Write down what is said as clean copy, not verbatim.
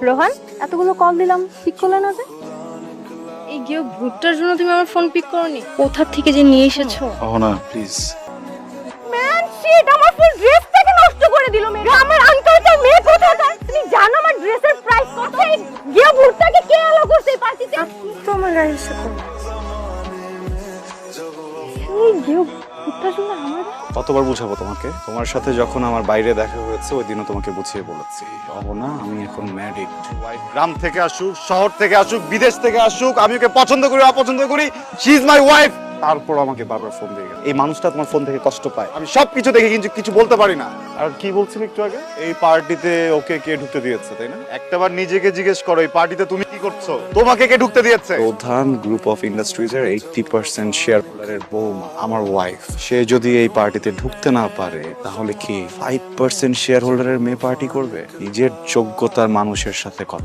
রোহান, এতগুলো কল দিলাম, পিক করলে না যে? এই গিয়ে ভুট্টার জন্য তুমি আমার ফোন পিক করনি? কোথা থেকে যে নিয়ে এসেছো? অহনা প্লিজ। ম্যান শিট, আমার ফুল ড্রেসটাকে নষ্ট করে দিল মেয়ে। আমার আঙ্কেলটা মেয়ে কোথায় যায়? তুমি জানো আমার ড্রেসের প্রাইস কত? এই গিয়ে ভুট্টাকে কে এলো করছে এই পার্টিতে? তো আমার গাড়ির সাথে এই গিয়ে ভুট্টার জন্য আমার কতবার বুঝাবো তোমাকে? তোমার সাথে যখন আমার বাইরে দেখা হয়েছে ওই দিনও তোমাকে বুঝিয়ে বলেছি, অহনা আমি এখন ম্যারিড। গ্রাম থেকে আসুক, শহর থেকে আসুক, বিদেশ থেকে আসুক, আমি ওকে পছন্দ করি অপছন্দ করি, শি ইজ মাই ওয়াইফ। তারপর আমাকে বারবার ফোন দিয়ে গেল। এই মানুষটা তোমার ফোন থেকে কষ্ট পায়, আমি সবকিছু দেখে কিন্তু কিছু বলতে পারি না। আর কি বলছিলি একটু আগে? এই পার্টিতে ওকে কে ঢুকতে দিয়েছে, তাই না? একটাবার নিজেকে জিজ্ঞেস করো, এই পার্টিতে তুমি কি করছো? তোমাকে কে ঢুকতে দিয়েছে? প্রধান গ্রুপ অফ ইন্ডাস্ট্রিজ এর 80% শেয়ার হোল্ডারের বৌমা আমার ওয়াইফ। সে যদি এই পার্টিতে ঢুকতে না পারে তাহলে কি 5% শেয়ার হোল্ডারের মেয়ে পার্টি করবে? নিজের যোগ্যতার মানুষের সাথে কথা